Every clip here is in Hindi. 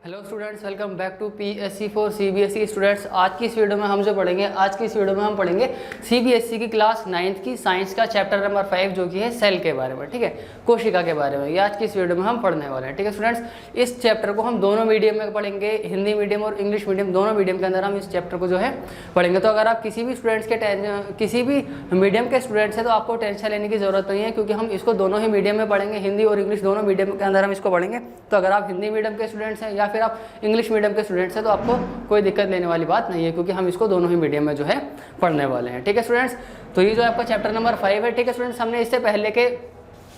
Hello students, welcome back to PSC for CBSE students. आज की इस वीडियो में हम पढ़ेंगे CBSE की क्लास 9th की साइंस का चैप्टर नंबर 5 जो कि है सेल के बारे में, ठीक है, कोशिका के बारे में। ये आज की इस वीडियो में हम पढ़ने वाले हैं, ठीक है स्टूडेंट्स। इस चैप्टर को हम दोनों मीडियम में पढ़ेंगे, हिंदी मीडियम और इंग्लिश मीडियम, दोनों मीडियम के अंदर हम इस चैप्टर को जो है पढ़ेंगे। तो अगर आप किसी भी मीडियम के स्टूडेंट्स हैं तो आपको टेंशन लेने की जरूरत नहीं है, क्योंकि हम इसको दोनों ही मीडियम में पढ़ेंगे, हिंदी और इंग्लिश दोनों मीडियम के अंदर हम इसको पढ़ेंगे। तो अगर आप हिंदी मीडियम के स्टूडेंट्स हैं या फिर आप इंग्लिश मीडियम के स्टूडेंट्स हैं तो आपको कोई दिक्कत लेने वाली बात नहीं है, क्योंकि हम इसको दोनों ही मीडियम में जो है पढ़ने वाले हैं, ठीक है स्टूडेंट्स। तो ये जो आपका चैप्टर नंबर 5 है, ठीक है स्टूडेंट्स। हमने इससे पहले के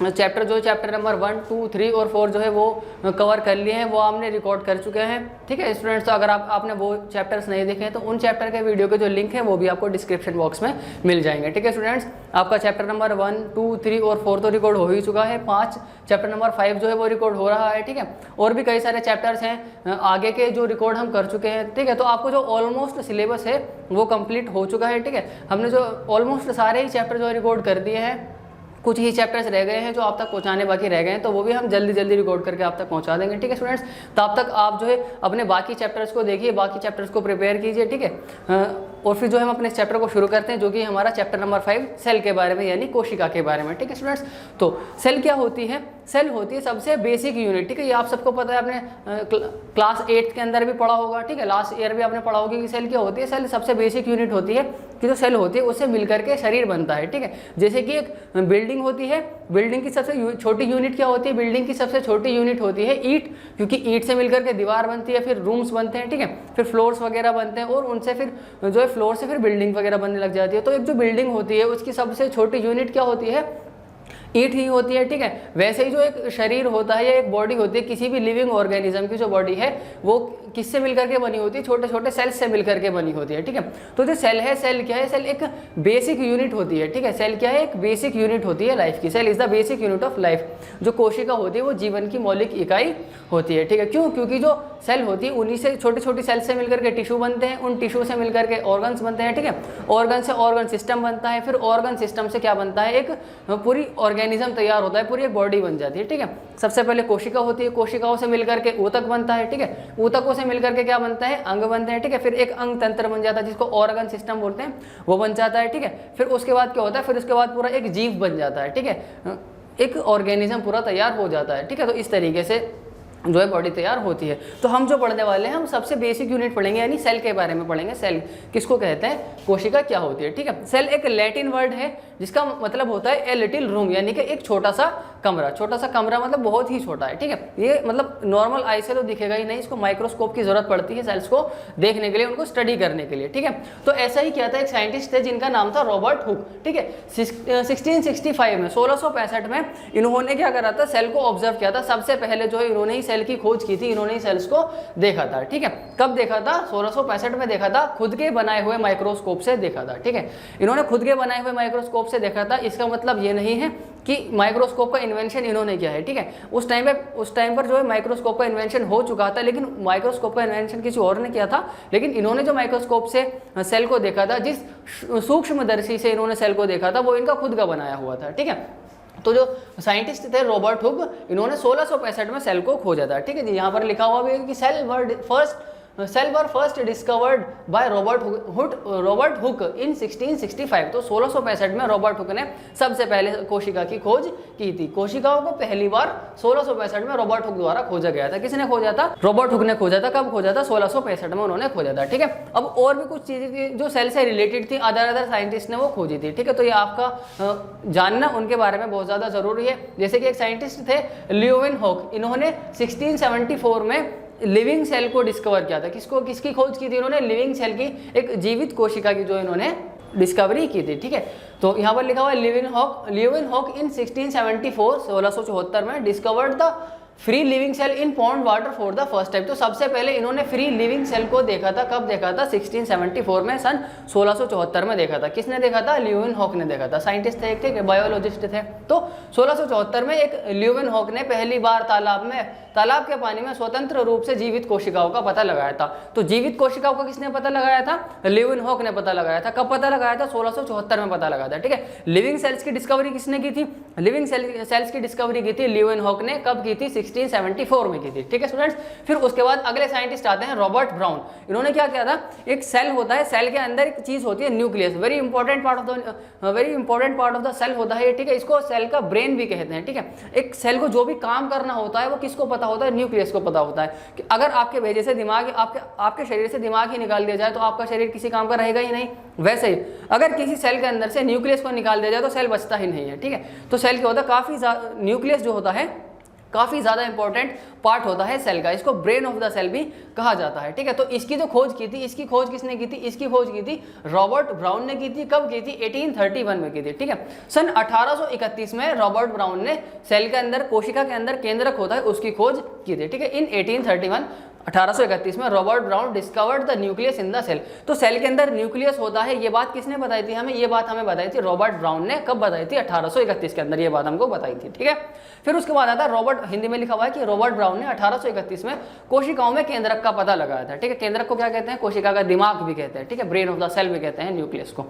चैप्टर नंबर 1, 2, 3 और 4 जो है वो कवर कर लिए हैं, वो हमने रिकॉर्ड कर चुके हैं, ठीक है स्टूडेंट्स। तो अगर आपने वो चैप्टर्स नहीं देखे हैं तो उन चैप्टर के वीडियो के जो लिंक है वो भी आपको डिस्क्रिप्शन बॉक्स में मिल जाएंगे, ठीक है स्टूडेंट्स। आपका चैप्टर नंबर 1, 2, 3 और 4 तो रिकॉर्ड हो ही चुका है, 5 चैप्टर नंबर 5 जो है वो रिकॉर्ड हो रहा है, ठीक है। और भी कई सारे चैप्टर्स हैं आगे के जो रिकॉर्ड हम कर चुके हैं, ठीक है। तो आपको जो ऑलमोस्ट सिलेबस है वो कंप्लीट हो चुका है, ठीक है। हमने जो ऑलमोस्ट सारे ही चैप्टर जो है रिकॉर्ड कर दिए हैं, कुछ ही चैप्टर्स रह गए हैं जो आप तक पहुंचाने बाकी रह गए हैं, तो वो भी हम जल्दी जल्दी रिकॉर्ड करके आप तक पहुंचा देंगे, ठीक है स्टूडेंट्स। तब तक आप जो है अपने बाकी चैप्टर्स को देखिए, बाकी चैप्टर्स को प्रिपेयर कीजिए, ठीक है। और फिर जो हम अपने चैप्टर को शुरू करते हैं, जो कि हमारा चैप्टर नंबर 5 सेल के बारे में, यानी कोशिका के बारे में, ठीक है स्टूडेंट्स। तो सेल क्या होती है? सेल होती है सबसे बेसिक यूनिट, ठीक है। ये आप सबको पता है, आपने क्लास 8 के अंदर भी पढ़ा होगा, ठीक है। लास्ट ईयर भी आपने पढ़ा होगा कि सेल क्या होती है। सेल सबसे बेसिक यूनिट होती है कि जो सेल होती है उससे मिलकर के शरीर बनता है, ठीक है। जैसे कि एक बिल्डिंग होती है, बिल्डिंग की सबसे छोटी यूनिट क्या होती है? बिल्डिंग की सबसे छोटी यूनिट होती है ईंट, क्योंकि ईंट से मिलकर के दीवार बनती है, फिर रूम्स बनते हैं, ठीक है, फिर फ्लोर्स वगैरह बनते हैं, और उनसे फिर जो है फ्लोर से फिर बिल्डिंग वगैरह बनने लग जाती है। तो एक जो बिल्डिंग होती है उसकी सबसे छोटी यूनिट क्या होती है? ईंट ही होती है, ठीक है। वैसे ही जो एक शरीर होता है या एक बॉडी होती है, किसी भी लिविंग ऑर्गेनिज्म की जो बॉडी है वो किससे मिलकर के बनी होती है? छोटे छोटे सेल्स से मिलकर के बनी होती है, ठीक है। तो जो सेल है, सेल क्या है? सेल एक बेसिक यूनिट होती है, ठीक है। सेल क्या है? एक बेसिक यूनिट होती है लाइफ की। Cell is the basic unit of life. जो कोशिका होती है वो जीवन की मौलिक इकाई होती है, ठीक है। क्यों? क्योंकि जो सेल होती है उन्हीं से छोटी छोटी सेल से मिलकर के टिश्यू बनते हैं, उन टिश्यू से मिलकर के ऑर्गन्स बनते हैं, ठीक है। ऑर्गन से ऑर्गन सिस्टम बनता है, फिर ऑर्गन सिस्टम से क्या बनता है? एक पूरी ऑर्गेनिज्म तैयार होता है, पूरी एक बॉडी बन जाती है, ठीक है। सबसे पहले कोशिका होती है, कोशिकाओं से मिलकर के ऊतक बनता है, ठीक है। ऊतकों से मिलकर के क्या बनता है? अंग बनते हैं, ठीक है। फिर एक अंग तंत्र बन जाता है जिसको ऑर्गन सिस्टम बोलते हैं, वो बन जाता है, ठीक है। फिर उसके बाद क्या होता है? फिर उसके बाद पूरा एक जीव बन जाता है, ठीक है। एक ऑर्गेनिज्म पूरा तैयार हो जाता है, ठीक है। तो इस तरीके से जो है बॉडी तैयार होती है। तो हम जो पढ़ने वाले हैं, हम सबसे बेसिक यूनिट पढ़ेंगे, यानी सेल के बारे में पढ़ेंगे। सेल किसको कहते हैं? कोशिका क्या होती है, ठीक है। सेल एक लैटिन वर्ड है जिसका मतलब होता है ए लिटिल रूम, यानी कि एक छोटा सा कमरा। छोटा सा कमरा मतलब बहुत ही छोटा है, ठीक है। ये मतलब नॉर्मल आई से तो दिखेगा ही नहीं, इसको माइक्रोस्कोप की जरूरत पड़ती है सेल्स को देखने के लिए, उनको स्टडी करने के लिए, ठीक है। तो ऐसा ही किया था एक साइंटिस्ट थे जिनका नाम था रॉबर्ट हुक, ठीक है। 1665 में, 1665 में इन्होंने क्या करा था? सेल को ऑब्जर्व किया था। सबसे पहले जो है इन्होंने ही सेल की खोज की थी, इन्होंने ही सेल्स को देखा था, ठीक है। कब देखा था? 1665 में देखा था, खुद के बनाए हुए माइक्रोस्कोप से देखा था, ठीक है। इन्होंने खुद के बनाए हुए माइक्रोस्कोप से देखा था। इसका मतलब ये नहीं है कि माइक्रोस्कोप का इन्वेंशन इन्होंने किया है, ठीक है। उस टाइम पर जो है माइक्रोस्कोप का इन्वेंशन हो चुका था, लेकिन माइक्रोस्कोप का इन्वेंशन किसी और ने किया था। लेकिन इन्होंने जो माइक्रोस्कोप से सेल को देखा था, जिस सूक्ष्मदर्शी से इन्होंने सेल को देखा था, वो इनका खुद का बनाया हुआ था, ठीक है। तो जो साइंटिस्ट थे रॉबर्ट हुक, इन्होंने 1665 में सेल को खोजा था, ठीक है जी। यहाँ पर लिखा हुआ भी है कि cell were first discovered by Robert Hooke in 1665। तो 1665 में रॉबर्ट हुक ने सबसे पहले कोशिका की खोज की थी। कोशिकाओं को पहली बार 1665 में रॉबर्ट हुक द्वारा खोजा गया था। किसने खोजा था? रॉबर्ट हुक ने खोजा था। कब खोजा था? 1665 में उन्होंने खोजा था, ठीक है। अब और भी कुछ चीजें थी जो सेल से रिलेटेड थी, अदर साइंटिस्ट ने वो खोजी थी, ठीक है। तो ये आपका जानना उनके बारे में बहुत ज्यादा जरूरी है। जैसे कि एक साइंटिस्ट थे ल्यूवेनहॉक, इन्होंने 1674 में लिविंग सेल को डिस्कवर किया था। किसकी खोज की थी इन्होंने? लिविंग सेल की, एक जीवित कोशिका की जो इन्होंने डिस्कवरी की थी, ठीक है। तो यहाँ पर लिखा हुआ है ल्यूवेनहॉक इन 1674 में discovered the free living cell in pond water for the first time. तो सबसे पहले इन्होंने फ्री लिविंग सेल को देखा था। कब देखा था? 1674 में, सन 1674 में देखा था। किसने देखा था? ल्यूवेनहॉक ने देखा था। साइंटिस्ट थे, ठीक है, बायोलॉजिस्ट थे। तो 1674 में एक ल्यूवेनहॉक ने पहली बार तालाब के पानी में स्वतंत्र रूप से जीवित कोशिकाओं का पता लगाया था। तो जीवित कोशिकाओं का किसने पता लगाया था? ल्यूवेनहॉक ने पता लगाया था। कब पता लगाया था? 1674 में पता लगाया था, ठीक है। लिविंग सेल्स की डिस्कवरी किसने की थी? लिविंग सेल्स की डिस्कवरी की थी ल्यूवेनहॉक ने। कब की थी? 1674 में की थी, ठीक है स्टूडेंट्स। फिर उसके बाद अगले साइंटिस्ट आते हैं रॉबर्ट ब्राउन। इन्होंने क्या किया था, एक सेल होता है, सेल के अंदर एक चीज होती है nucleus, very important part of the cell होता है, ठीक है, इसको सेल का ब्रेन भी कहते हैं, ठीक है। एक सेल को जो भी काम करना होता है वो किसको पता होता है, न्यूक्लियस को पता होता है। कि अगर आपके भेजे से दिमाग, आपके शरीर से दिमाग ही निकाल दिया जाए तो आपका शरीर किसी काम का रहेगा ही नहीं। वैसे ही अगर किसी सेल के अंदर से न्यूक्लियस को निकाल दिया जाए तो सेल बचता ही नहीं है, ठीक है। तो सेल क्या होता है, काफी न्यूक्लियस जो होता है काफी ज्यादा इंपॉर्टेंट पार्ट होता है सेल का, इसको ब्रेन ऑफ द सेल भी कहा जाता है, ठीक है। तो इसकी जो खोज की थी, इसकी खोज किसने की थी, इसकी खोज की थी रॉबर्ट ब्राउन ने की थी। कब की थी, 1831 में की थी, ठीक है। सन 1831 में रॉबर्ट ब्राउन ने सेल के अंदर, कोशिका के अंदर केंद्रक होता है उसकी खोज की थी, ठीक है। इन 1831 में Robert Brown discovered the nucleus in the cell. तो सेल के अंदर न्यूक्लियस होता है, ये बात किसने बताई थी हमें, ये बात हमें बताई थी रॉबर्ट ब्राउन ने। कब बताई थी, 1831 के अंदर ये बात हमको बताई थी, ठीक है। फिर उसके बाद आता है रॉबर्ट, हिंदी में लिखा हुआ है कि रॉबर्ट ब्राउन ने 1831 में कोशिकाओं में केंद्रक का पता लगाया था, ठीक है। केंद्रक को क्या कहते हैं, कोशिका का दिमाग भी कहते हैं, ठीक है, ब्रेन ऑफ द सेल भी कहते हैं न्यूक्लियस को।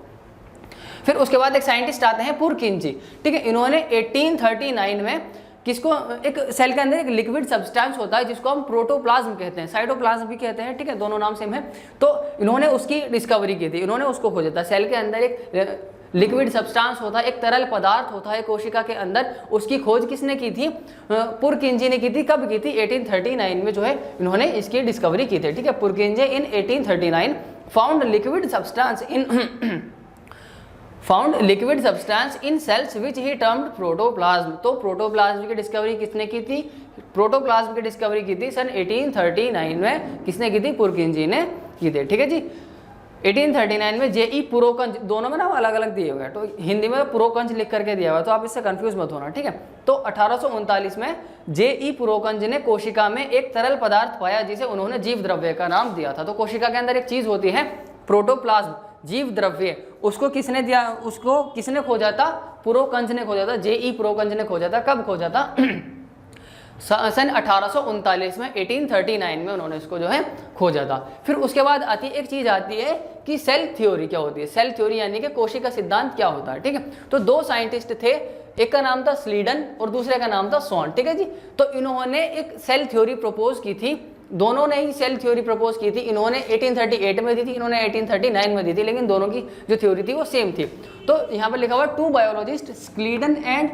फिर उसके बाद एक साइंटिस्ट आते हैं पुरकिंजी, ठीक है। इन्होंने 1839 में किसको, एक सेल के अंदर एक लिक्विड सब्सटेंस होता है जिसको हम प्रोटोप्लाज्म कहते हैं, साइटोप्लाज्म भी कहते हैं, ठीक है, दोनों नाम सेम है। तो इन्होंने उसकी डिस्कवरी की थी, इन्होंने उसको खोजा था। सेल के अंदर एक लिक्विड सब्सटेंस होता है, एक तरल पदार्थ होता है कोशिका के अंदर, उसकी खोज किसने की थी, पुरकिंजी ने की थी। कब की थी, 1839 में जो है इन्होंने इसकी डिस्कवरी की थी, ठीक है। पुरकिंजी इन 1839 found liquid substance in cells which he termed protoplasm. तो प्रोटोप्लाज्म की डिस्कवरी किसने की थी, प्रोटोप्लाज्म की डिस्कवरी की थी सन 1839 में, किसने की थी, पुरकिंजी ने की थी, ठीक है जी। 1839 में जेई पुरोकंज, दोनों में ना अलग अलग दिए हुए हैं, तो हिंदी में पुरोकंज लिख करके दिया हुआ है, तो आप इससे कंफ्यूज मत होना, ठीक है। तो 1839 में जेई पुरोकंज ने कोशिका में एक तरल पदार्थ पाया जिसे उन्होंने जीव द्रव्य का नाम दिया था। तो कोशिका के अंदर एक चीज होती है प्रोटोप्लाज्म, जीव द्रव्य, उसको किसने दिया, उसको किसने खोजा था, पुरोकंज ने खोजा था, जेई पुरोकंज ने खोजा था। कब खोजा था, सन 1839 में, 1839 में उन्होंने इसको जो है खोजा था। फिर उसके बाद आती है एक चीज आती है कि सेल थ्योरी क्या होती है, सेल थ्योरी यानी कि कोशिका सिद्धांत क्या होता है, ठीक है। तो दो साइंटिस्ट थे, एक का नाम था स्लीडन और दूसरे का नाम था स्वॉन, ठीक है जी। तो इन्होंने एक सेल थ्योरी प्रपोज की थी, दोनों ने ही सेल थ्योरी प्रपोज की थी। इन्होंने 1838 में दी थी, इन्होंने 1839 में दी थी, लेकिन दोनों की जो थ्योरी थी वो सेम थी। तो यहाँ पर लिखा हुआ 2 biologist Schleiden and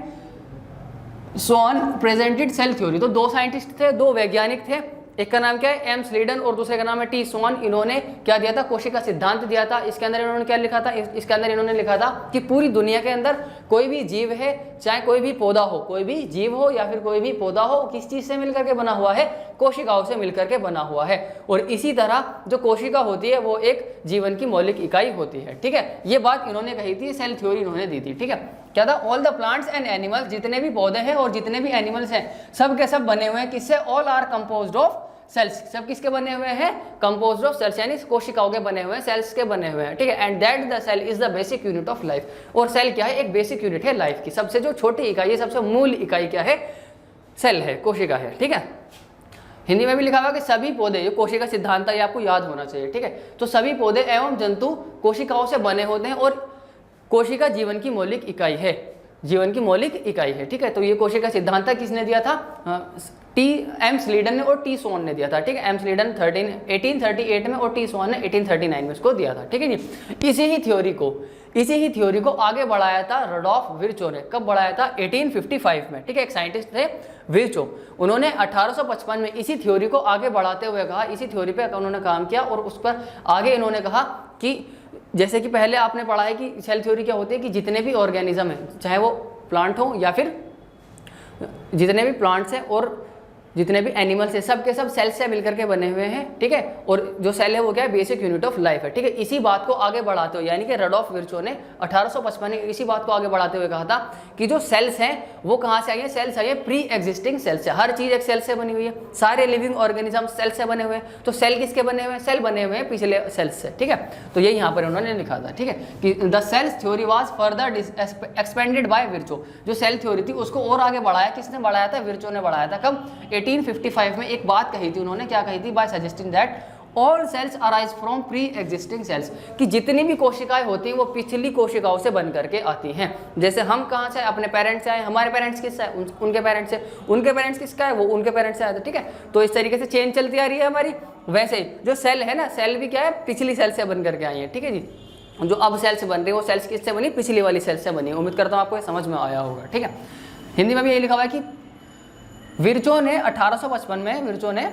Schwann presented cell theory. तो दो साइंटिस्ट थे, दो वैज्ञानिक थे, एक का नाम क्या है एम स्लीडन और दूसरे का नाम है टी स्वॉन। इन्होंने क्या दिया था, कोशिका सिद्धांत दिया था। इसके अंदर इन्होंने क्या लिखा था, इसके अंदर इन्होंने लिखा था कि पूरी दुनिया के अंदर कोई भी जीव है, चाहे कोई भी पौधा हो, कोई भी जीव हो या फिर कोई भी पौधा हो, किस चीज से मिलकर के बना हुआ है, कोशिकाओं से मिलकर के बना हुआ है। और इसी तरह जो कोशिका होती है वो एक जीवन की मौलिक इकाई होती है, ठीक है। ये बात इन्होंने कही थी, सेल थ्योरी इन्होंने दी थी, ठीक है। क्या था, all the plants and animals, जितने भी पौधे हैं और जितने भी एनिमल्स हैं, सब के सब बने हुए हैं किससे, all are composed of cells. सब किसके बने हुए हैं, कंपोज्ड ऑफ सेल्स, यानी कोशिकाओं के बने हुए हैं, सेल्स के बने हुए हैं, ठीक है। And that the cell is the basic unit of life. और सेल क्या है, एक बेसिक यूनिट है लाइफ की, सबसे जो छोटी इकाई है, सबसे मूल इकाई क्या है, सेल है, कोशिका है, ठीक है। हिंदी में भी लिखा हुआ कि सभी पौधे, जो कोशिका सिद्धांत है ये आपको याद होना चाहिए, ठीक है। तो सभी पौधे एवं जंतु कोशिकाओं से बने होते हैं और कोशिका जीवन की मौलिक इकाई है, जीवन की मौलिक इकाई है, ठीक है। तो ये कोशिका सिद्धांत किसने दिया था, टी एम स्लीडन ने और टी स्वॉन ने दिया था, ठीक है। एम स्लीडन 1838 में और टी स्वॉन ने 1839 में इसको दिया था, ठीक है जी। इसी ही थ्योरी को आगे बढ़ाया था रडोल्फ विर्चो ने। कब बढ़ाया था, 1855 में, ठीक है। एक साइंटिस्ट थे विर्चो, उन्होंने 1855 में इसी थ्योरी को आगे बढ़ाते हुए कहा, इसी थ्योरी पे उन्होंने काम किया और उस पर आगे इन्होंने कहा कि जैसे कि पहले आपने पढ़ा है कि सेल थ्योरी क्या होती है कि जितने भी ऑर्गेनिज्म हैं, चाहे वो प्लांट हो या फिर जितने भी प्लांट्स हैं और जितने भी एनिमल्स हैं, सब के सब सेल से मिलकर के बने हुए हैं, ठीक है। और जो सेल है वो क्या है, बेसिक यूनिट ऑफ लाइफ है, ठीक है। इसी बात को आगे बढ़ाते हुए, यानी कि रडोल्फ विर्चो ने 1855 में इसी बात को आगे बढ़ाते हुए कहा था कि जो सेल्स हैं वो कहाँ से आई है, सेल्स आई है प्री एग्जिस्टिंग सेल से। हर चीज एक सेल से बनी हुई है, सारे लिविंग ऑर्गेनिज्म सेल से बने हुए हैं। तो सेल किसके बने हुए हैं, सेल बने हुए हैं पिछले सेल्स से, ठीक है। तो ये यहाँ पर उन्होंने लिखा था, ठीक है, कि the cells theory was further expanded by Virchow. जो सेल थ्योरी थी उसको और आगे बढ़ाया, किसने बढ़ाया था, विर्चो ने बढ़ाया था। कब, 1855 में एक बात कही थी उन्होंने, क्या कही थी, by suggesting that all cells arise from pre existing cells, कि जितनी भी कोशिकाएं होती हैं वो पिछली कोशिकाओं से बन करके आती हैं। जैसे हम कहाँ से, अपने पेरेंट्स से आए, हमारे पेरेंट्स किससे आए, उनके पेरेंट्स से, उनके पेरेंट्स किसका है, वो उनके पेरेंट्स से आए थे, ठीक है। तो इस तरीके से चेन चलती आ रही है हमारी। वैसे जो सेल है ना, सेल भी क्या है, पिछली सेल से बन करके आई है, ठीक है जी। जो अब सेल्स बन रही है वो सेल्स किससे बनी, पिछली वाली सेल से बनी। उम्मीद करता हूँ आपको ये समझ में आया होगा, ठीक है। हिंदी में भी यही लिखा हुआ है कि विर्चो ने 1855 में विर्चो ने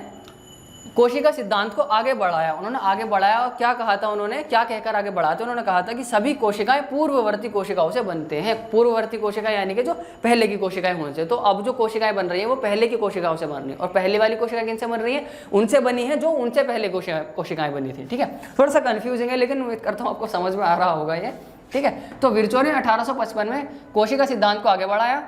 कोशिका सिद्धांत को आगे बढ़ाया। उन्होंने आगे बढ़ाया और क्या कहा था, उन्होंने क्या कहकर आगे बढ़ाया था, उन्होंने कहा था कि सभी कोशिकाएं पूर्ववर्ती कोशिकाओं से बनते हैं। पूर्ववर्ती कोशिकाएं यानी कि जो पहले की कोशिकाएं होने से। तो अब जो कोशिकाएं बन रही हैं वो पहले की कोशिकाओं से बन रही है, और पहले वाली कोशिकाएं किनसे बन रही हैं, उनसे बनी है जो उनसे पहले कोशिकाएं बनी थी, ठीक है। थोड़ा सा कन्फ्यूजिंग है लेकिन उम्मीद करता हूँ आपको समझ में आ रहा होगा ये, ठीक है। तो विर्चो ने 1855 में कोशिका सिद्धांत को आगे बढ़ाया।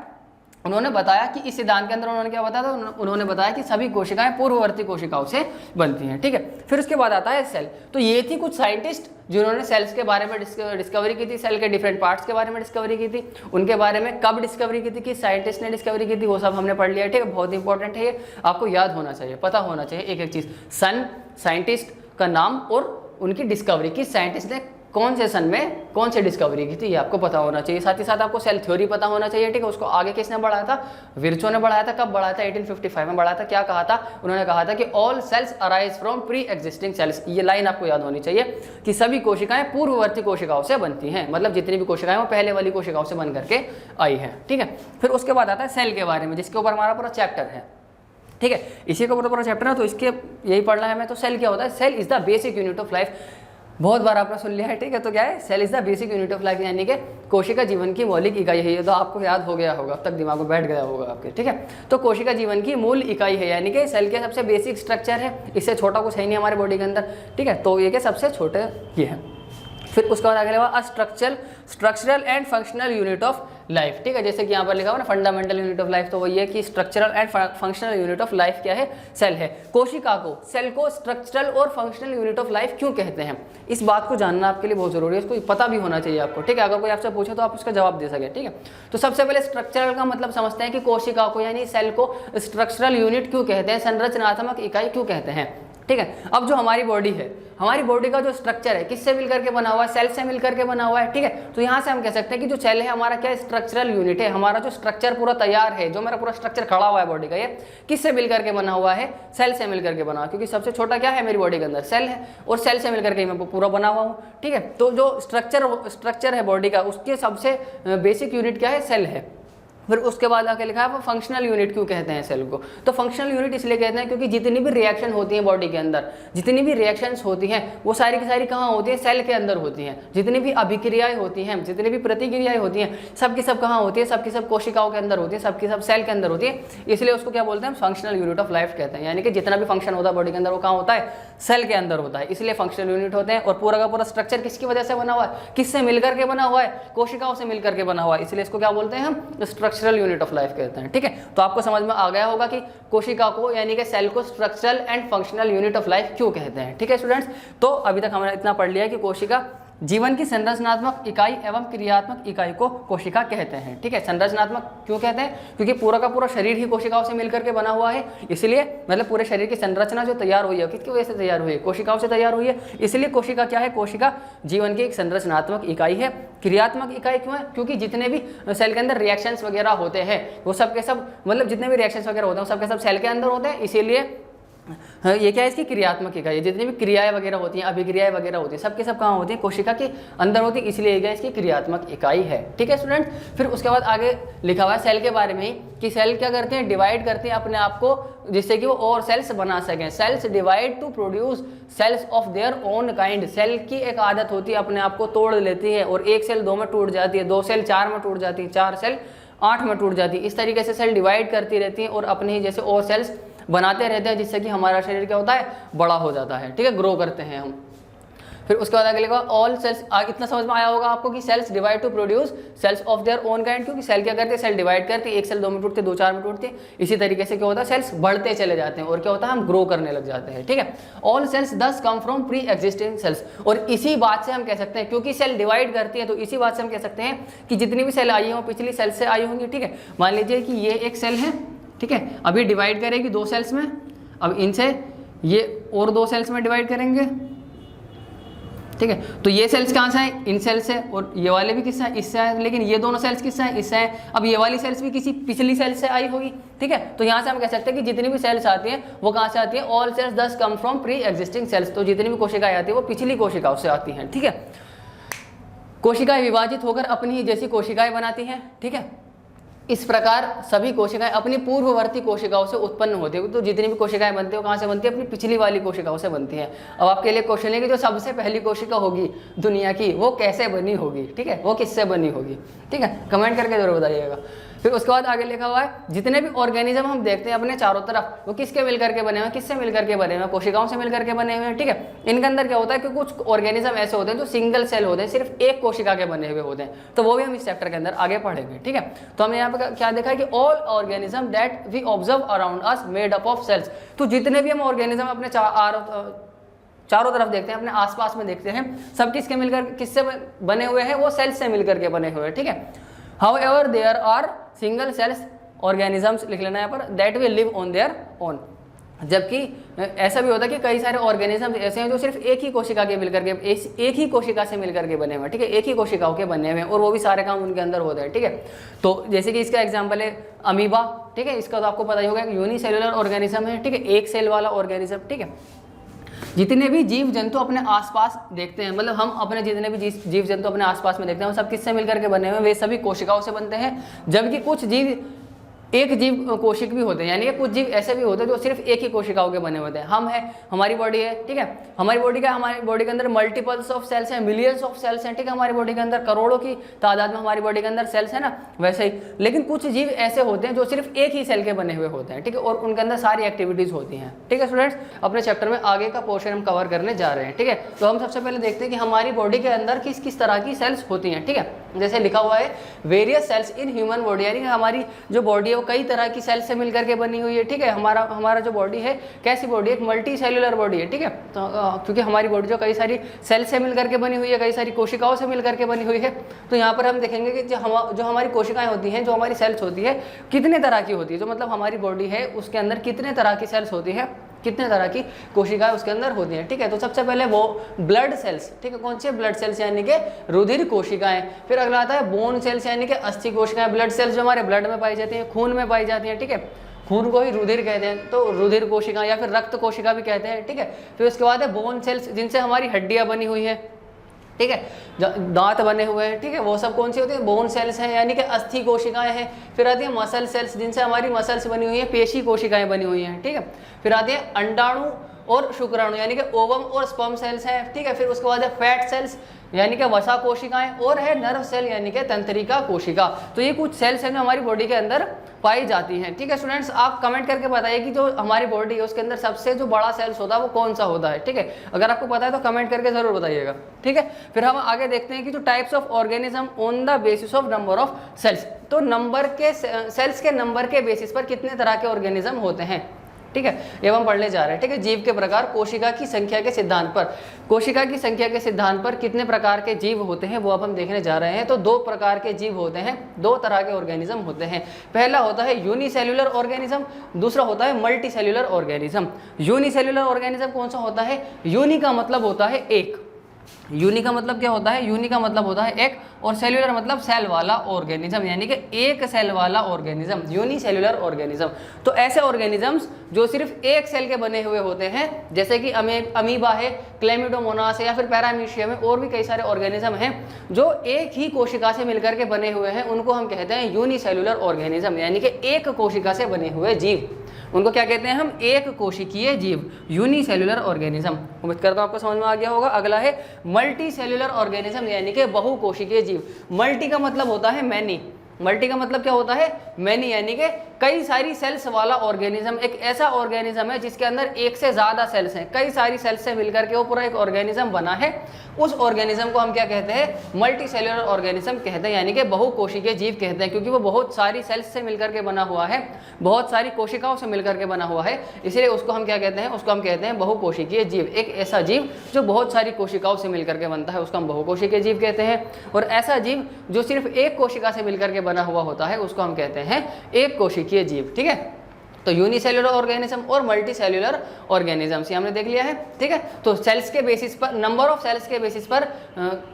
उन्होंने बताया कि इस सिद्धांत के अंदर उन्होंने क्या बताया था, उन्होंने बताया कि सभी कोशिकाएं पूर्ववर्ती कोशिकाओं से बनती हैं, ठीक है। फिर उसके बाद आता है सेल। तो ये थी कुछ साइंटिस्ट जिन्होंने सेल्स के बारे में डिस्कवरी की थी, सेल के डिफरेंट पार्ट्स के बारे में डिस्कवरी की थी, उनके बारे में कब डिस्कवरी की थी, कि साइंटिस्ट ने डिस्कवरी की थी, वो सब हमने पढ़ लिया, ठीक है। बहुत इंपॉर्टेंट है ये, आपको याद होना चाहिए, पता होना चाहिए एक एक चीज़। सन, साइंटिस्ट का नाम और उनकी डिस्कवरी, किस साइंटिस्ट ने कौन से सन में कौन से डिस्कवरी की थी, ये आपको पता होना चाहिए। साथ ही साथ आपको सेल थ्योरी पता होना चाहिए, ठीक है। उसको आगे किसने बढ़ाया था, विर्चो ने बढ़ाया था। कब बढ़ाया था, 1855 में बढ़ाया था। क्या कहा था, उन्होंने कहा था कि all cells arise from pre existing cells. ये लाइन आपको याद होनी चाहिए कि सभी कोशिकाएं पूर्ववर्ती कोशिकाओं से बनती हैं, मतलब जितनी भी कोशिकाएं वो पहले वाली कोशिकाओं से बन करके आई हैं, ठीक है। फिर उसके बाद आता है सेल के बारे में, जिसके ऊपर हमारा पूरा चैप्टर है, ठीक है। इसी के ऊपर पूरा चैप्टर है, तो इसके यही पढ़ना है हमें। तो सेल क्या होता है, cell is the basic unit of life. बहुत बार आपने सुन लिया है, ठीक है। तो क्या है, cell is the basic unit of life, यानी कि कोशिका जीवन की मौलिक इकाई है। ये तो आपको याद हो गया होगा, अब तक दिमाग में बैठ गया होगा आपके, ठीक है। तो कोशिका जीवन की मूल इकाई है, यानी कि सेल के सबसे बेसिक स्ट्रक्चर है, इससे छोटा कुछ है नहीं हमारे बॉडी के अंदर, ठीक है। तो ये के सबसे छोटे ये है। फिर उसके बाद आगे लगा structural and functional unit of life, ठीक है। जैसे कि यहाँ पर लिखा हुआ ना फंडामेंटल यूनिट ऑफ लाइफ, तो वो ये कि structural and functional unit of life क्या है, सेल है। कोशिका को, सेल को स्ट्रक्चरल और फंक्शनल यूनिट ऑफ लाइफ क्यों कहते हैं, इस बात को जानना आपके लिए बहुत जरूरी है, इसको पता भी होना चाहिए आपको, ठीक है। अगर कोई आपसे पूछे तो आप उसका जवाब दे सके, ठीक है। तो सबसे पहले स्ट्रक्चरल का मतलब समझते हैं कि कोशिका को यानी सेल को स्ट्रक्चरल यूनिट क्यों कहते हैं, संरचनात्मक इकाई क्यों कहते हैं, ठीक है। अब जो हमारी बॉडी है, हमारी बॉडी का जो स्ट्रक्चर है किससे मिलकर के बना हुआ है, सेल से मिलकर के बना हुआ है, ठीक है। तो यहाँ से हम कह सकते हैं कि जो सेल है हमारा क्या स्ट्रक्चरल यूनिट है, हमारा जो स्ट्रक्चर पूरा तैयार है, जो मेरा पूरा स्ट्रक्चर खड़ा हुआ है बॉडी का, ये किससे मिलकर के बना हुआ है, सेल से मिलकर के बना हुआ है, क्योंकि सबसे छोटा क्या है मेरी बॉडी के अंदर, सेल है, और सेल से मिलकर के मैं पूरा बना हुआ हूँ, ठीक है। तो जो स्ट्रक्चर है बॉडी का, उसके सबसे बेसिक यूनिट क्या है, सेल है। फिर उसके बाद आके लिखा है वो फंक्शनल यूनिट क्यों कहते हैं सेल को, तो फंक्शनल यूनिट इसलिए कहते हैं क्योंकि जितनी भी रिएक्शन होती हैं बॉडी के अंदर, जितनी भी रिएक्शंस होती हैं वो सारी की सारी कहाँ होती हैं, सेल के अंदर होती हैं। जितनी भी अभिक्रियाएं होती हैं, जितनी भी प्रतिक्रियाएं होती हैं, सब की सब कहाँ होती है, सब की सब कोशिकाओं के अंदर होती है, सब की सब सेल के अंदर होती है। इसलिए उसको क्या बोलते हैं, फंक्शनल यूनिट ऑफ लाइफ कहते हैं। यानी कि जितना भी फंक्शन होता है बॉडी के अंदर वो कहाँ होता है, सेल के अंदर होता है, इसलिए फंक्शनल यूनिट होते हैं। और पूरा का पूरा स्ट्रक्चर किसकी वजह से बना हुआ है, किससे मिलकर के बना हुआ है, कोशिकाओं से मिलकर के बना हुआ है, इसलिए इसको क्या बोलते हैं हम, स्ट्रक्चरल यूनिट ऑफ लाइफ कहते हैं, ठीक है। तो आपको समझ में आ गया होगा कि कोशिका को यानी कि सेल को structural and functional unit of life क्यों कहते हैं, ठीक है स्टूडेंट्स। तो अभी तक हमने इतना पढ़ लिया है कि कोशिका जीवन की संरचनात्मक इकाई एवं क्रियात्मक इकाई को कोशिका कहते हैं, ठीक है। संरचनात्मक क्यों कहते हैं, क्योंकि पूरा का पूरा शरीर ही कोशिकाओं से मिलकर के बना हुआ है, इसलिए मतलब पूरे शरीर की संरचना जो तैयार हुई है किसकी वजह से तैयार हुई है, कोशिकाओं से तैयार हुई है, इसलिए कोशिका क्या है, कोशिका जीवन की एक संरचनात्मक इकाई है। क्रियात्मक इकाई क्यों है, क्योंकि जितने भी सेल के अंदर रिएक्शंस वगैरह होते हैं वो सब के सब मतलब जितने भी रिएक्शंस वगैरह होते हैं वो सब के सब सेल के अंदर होते हैं, इसीलिए ये क्या है, इसकी क्रियात्मक इकाई है। जितनी भी क्रियाएं वगैरह होती हैं, अभिक्रियाएं वगैरह होती हैं, सबके सब कहाँ होती हैं, कोशिका के अंदर होती है, इसलिए ये इसकी क्रियात्मक इकाई है, ठीक है स्टूडेंट। फिर उसके बाद आगे लिखा हुआ है सेल के बारे में ही कि सेल क्या करते हैं, डिवाइड करते हैं अपने आप को जिससे कि वो और सेल्स बना सकें। Cells divide to produce cells of their own kind. Cell की एक आदत होती है अपने आप को तोड़ लेती है, और एक सेल 2 में टूट जाती है, 2 सेल 4 में टूट जाती है, 4 सेल 8 में टूट जाती है। इस तरीके से सेल डिवाइड करती रहती हैं और अपने ही जैसे और सेल्स बनाते रहते हैं, जिससे कि हमारा शरीर क्या होता है, बड़ा हो जाता है, ठीक है, ग्रो करते हैं हम। फिर उसके बाद आगे लिखा ऑल सेल्स, इतना समझ में आया होगा आपको कि cells divide to produce cells of their own kind, क्योंकि सेल क्या करते हैं, सेल डिवाइड करती है, एक सेल 2 में टूटते, 2 4 में टूटते, इसी तरीके से क्या होता है, सेल्स बढ़ते चले जाते हैं और क्या होता है, हम ग्रो करने लग जाते हैं, ठीक है। ऑल सेल्स दस come from pre existing sales, और इसी बात से हम कह सकते हैं, क्योंकि सेल डिवाइड करती है तो इसी बात से हम कह सकते हैं कि जितनी भी सेल आई हो पिछली सेल से आई होंगी, ठीक है। मान लीजिए कि ये एक सेल है, ठीक है, अभी डिवाइड करेगी 2 सेल्स में, अब इनसे ये और 2 सेल्स में डिवाइड करेंगे, ठीक है। तो ये सेल्स कहाँ से आए, इन सेल्स से, और ये वाले भी किससे आए, इससे आए, लेकिन ये दोनों सेल्स किससे आए, इससे आए। अब ये वाली सेल्स भी किसी पिछली सेल से आई होगी, ठीक है। तो यहाँ से हम कह सकते हैं कि जितनी भी सेल्स आती हैं वो कहाँ से आती हैं, ऑल सेल्स दस come from pre existing sales. तो जितनी भी कोशिकाएं आती है वो पिछली कोशिकाओं से आती हैं, ठीक है। कोशिकाएं विभाजित होकर अपनी ही जैसी कोशिकाएं बनाती हैं, ठीक है। इस प्रकार सभी कोशिकाएं अपनी पूर्ववर्ती कोशिकाओं से उत्पन्न होती है। तो जितनी भी कोशिकाएं बनती है वो कहाँ से बनती है, अपनी पिछली वाली कोशिकाओं से बनती हैं। अब आपके लिए क्वेश्चन है कि जो सबसे पहली कोशिका होगी दुनिया की वो कैसे बनी होगी, ठीक है, वो किससे बनी होगी, ठीक है, कमेंट करके जरूर बताइएगा। फिर उसके बाद आगे लिखा हुआ है जितने भी ऑर्गेनिज्म हम देखते हैं अपने चारों तरफ वो किसके मिलकर के बने हुए हैं, किससे मिलकर के बने हुए हैं, कोशिकाओं से मिलकर के बने हुए हैं, ठीक है। इनके अंदर क्या होता है कि कुछ ऑर्गेनिज्म ऐसे होते हैं जो सिंगल सेल होते हैं, सिर्फ एक कोशिका के बने हुए होते हैं। तो वो भी हम इस चैप्टर के अंदर आगे पढ़ेंगे, ठीक है। तो हमने यहाँ पे क्या देखा है कि all organism that we observe around us made up of cells. तो जितने भी हम ऑर्गेनिज्म अपने चारों तरफ देखते हैं, अपने आसपास में देखते हैं, सब किसके मिलकर किससे बने हुए हैं, वो सेल्स से मिलकर के बने हुए हैं, ठीक है। However there are single cells organisms लिख लेना यहाँ पर that will live on their own. जबकि ऐसा भी होता है कि कई सारे ऑर्गेनिज्म ऐसे हैं जो सिर्फ एक ही कोशिका के मिलकर के एक ही कोशिका से मिलकर के बने हुए हैं, ठीक है, एक ही कोशिकाओं के बने हुए हैं और वो भी सारे काम उनके अंदर होते हैं, ठीक है। तो जैसे कि इसका एग्जांपल है अमीबा, ठीक है, इसका तो आपको पता ही होगा यूनिसेलुलर ऑर्गेनिज्म है, ठीक है, एक सेल वाला ऑर्गेनिज्म, ठीक है। जितने भी जीव जंतु अपने आसपास देखते हैं, मतलब हम अपने जितने भी जीव जंतु अपने आसपास में देखते हैं वो सब किससे मिलकर के बने हुए हैं, वे सभी कोशिकाओं से बनते हैं। जबकि कुछ जीव एक जीव कोशिक भी होते हैं, यानी कि कुछ जीव ऐसे भी होते हैं जो सिर्फ एक ही कोशिकाओं के बने होते हैं। हम है, हमारी बॉडी है, ठीक है, हमारी बॉडी का, हमारी बॉडी के अंदर मल्टीपल्स ऑफ सेल्स हैं, मिलियंस ऑफ सेल्स हैं, ठीक है, हमारी बॉडी के अंदर करोड़ों की तादाद में हमारी बॉडी के अंदर सेल्स है ना, वैसे ही। लेकिन कुछ जीव ऐसे होते हैं जो सिर्फ एक ही सेल के बने हुए होते हैं, ठीक है, और उनके अंदर सारी एक्टिविटीज होती हैं, ठीक है। स्टूडेंट्स अपने चैप्टर में आगे का पोर्शन हम कवर करने जा रहे हैं, ठीक है। तो हम सबसे पहले देखते हैं कि हमारी बॉडी के अंदर किस किस तरह की सेल्स होती हैं, ठीक है। जैसे लिखा हुआ है various cells in human body, यानी कि हमारी जो बॉडी है वो कई तरह की सेल्स से मिलकर के बनी हुई है, ठीक है। हमारा जो बॉडी है कैसी बॉडी है, एक मल्टी सेलुलर बॉडी है, ठीक है। तो क्योंकि हमारी बॉडी जो कई सारी सेल से मिलकर के बनी हुई है, कई सारी कोशिकाओं से मिलकर के बनी हुई है। तो यहाँ पर हम देखेंगे कि जो हमारी कोशिकाएं होती हैं, जो हमारी सेल्स होती है कितने तरह की होती है, जो मतलब हमारी बॉडी है उसके अंदर कितने तरह की सेल्स होती है, कितने तरह की कोशिकाएं उसके अंदर होती हैं, ठीक है। तो सबसे पहले वो ब्लड सेल्स, ठीक है, कौन सी ब्लड सेल्स यानी कि रुधिर कोशिकाएं। फिर अगला आता है बोन सेल्स यानी कि अस्थि कोशिकाएं, ब्लड सेल्स जो हमारे ब्लड में पाई जाती हैं, खून में पाई जाती हैं, ठीक है, खून को ही रुधिर कहते हैं, तो रुधिर कोशिका या फिर रक्त कोशिका भी कहते हैं, ठीक है। फिर उसके बाद है बोन सेल्स जिनसे हमारी हड्डियां बनी हुई है, ठीक है, दांत बने हुए हैं, ठीक है, वो सब कौन सी होती है, बोन सेल्स हैं, यानी कि अस्थि कोशिकाएं हैं। फिर आती है मसल सेल्स जिनसे हमारी मसल्स बनी हुई है, पेशी कोशिकाएं बनी हुई हैं, ठीक है। फिर आती है अंडाणु और शुक्राणु यानी कि ओवम और स्पर्म सेल्स हैं, ठीक है। फिर उसके बाद है फैट सेल्स यानी कि वसा कोशिकाएं, और है नर्व सेल यानी कि तंत्रिका कोशिका। तो ये कुछ सेल्स हैं जो हमारी बॉडी के अंदर पाई जाती हैं, ठीक है। स्टूडेंट्स आप कमेंट करके बताइए कि जो हमारी बॉडी है उसके अंदर सबसे जो बड़ा सेल्स होता है वो कौन सा होता है, ठीक है। अगर आपको पता है तो कमेंट करके जरूर बताइएगा, ठीक है। फिर हम आगे देखते हैं कि जो types of organism on the basis of number of cells, तो नंबर के सेल्स के नंबर के बेसिस पर कितने तरह के ऑर्गेनिज्म होते हैं, ठीक है, ये हम पढ़ने जा रहे हैं, ठीक है। जीव के प्रकार कोशिका की संख्या के सिद्धांत पर, कोशिका की संख्या के सिद्धांत पर कितने प्रकार के जीव होते हैं वो अब हम देखने जा रहे हैं। तो 2 प्रकार के जीव होते हैं, 2 तरह के ऑर्गेनिज्म होते हैं। पहला होता है यूनिसेल्युलर ऑर्गेनिज्म, दूसरा होता है multi cellular organism. Unicellular organism कौन सा होता है, यूनि का मतलब होता है एक, यूनि का मतलब क्या होता है, यूनि का मतलब होता है एक, और सेल्युलर मतलब सेल वाला ऑर्गेनिज्म, यानी कि एक सेल वाला ऑर्गेनिज्म, यूनिसेल्युलर ऑर्गेनिज्म। तो ऐसे ऑर्गेनिजम्स जो सिर्फ एक सेल के बने हुए होते हैं, जैसे कि अमीबा है, क्लेमिडोमोनास है, या फिर पैरामीशियम है, और भी कई सारे ऑर्गेनिज्म हैं जो एक ही कोशिका से मिलकर के बने हुए हैं, उनको हम कहते हैं यूनिसेल्युलर ऑर्गेनिज्म, यानी कि एक कोशिका से बने हुए जीव। उनको क्या कहते हैं हम, एक कोशिकीय जीव, यूनिसेल्युलर ऑर्गेनिज्म। उम्मीद करता हूं आपको समझ में आ गया होगा। अगला है मल्टी सेल्युलर ऑर्गेनिज्म यानी कि बहुकोशिकीय जीव। मल्टी का मतलब होता है मैनी, मल्टी का मतलब क्या होता है, मैनी, यानी कि कई सारी सेल्स वाला ऑर्गेनिज्म। एक ऐसा ऑर्गेनिज्म है जिसके अंदर एक से ज्यादा सेल्स हैं, कई सारी सेल्स से मिलकर के वो पूरा एक ऑर्गेनिज्म बना है। उस ऑर्गेनिज्म को हम क्या कहते हैं, मल्टी सेल्युलर ऑर्गेनिज्म कहते हैं, यानी कि बहुकोशिकीय जीव कहते हैं, क्योंकि वो बहुत सारी सेल्स से मिलकर के बना हुआ है, बहुत सारी कोशिकाओं से मिलकर के बना हुआ है, इसलिए उसको हम क्या कहते हैं, उसको हम कहते हैं बहुकोशिकीय जीव। एक ऐसा जीव जो बहुत सारी कोशिकाओं से मिलकर के बनता है उसको हम बहुकोशिकीय जीव कहते हैं। और ऐसा जीव जो सिर्फ एक कोशिका से मिलकर के बना हुआ होता है उसको हम कहते हैं एक कोशिकीय जीव, ठीक है। तो यूनिसेल्युलर ऑर्गेनिज्म और मल्टी सेल्युलर ऑर्गेनिजम्स ये हमने देख लिया है, ठीक है। तो सेल्स के बेसिस पर, नंबर ऑफ सेल्स के बेसिस पर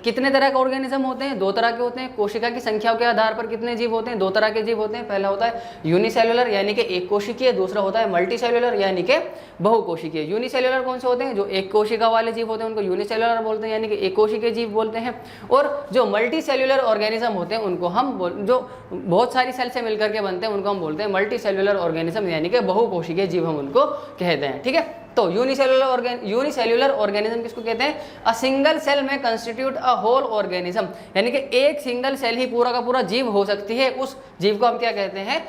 कितने तरह के ऑर्गेनिज्म होते हैं? 2 तरह के होते हैं। कोशिका की संख्या के आधार पर कितने जीव होते हैं? 2 तरह के जीव होते हैं। पहला होता है यूनिसेल्युलर यानी कि एक कोशिकीय, दूसरा होता है मल्टी सेल्युलर यानी कि बहुकोशिकीय। यूनिसेल्युलर कौन से होते हैं? जो एक कोशिका वाले जीव होते हैं उनको यूनिसेल्युलर बोलते हैं यानी कि एक कोशिकीय जीव बोलते हैं। और जो मल्टी सेल्युलर ऑर्गेनिज्म होते हैं उनको हम जो बहुत सारी सेल से मिलकर के बनते हैं उनको हम बोलते हैं मल्टी सेल्युलर ऑर्गेनिज्म यानी कि बहुकोशिकीय जीव हम उनको कहते हैं, ठीक है। तो यूनिसेल्युलर ऑर्गेनिज्म किसको कहते हैं? अ सिंगल सेल में कंस्टिट्यूट अ होल ऑर्गेनिज्म, यानी कि एक सिंगल सेल ही पूरा का पूरा जीव हो सकती है। उस जीव को हम क्या कहते हैं?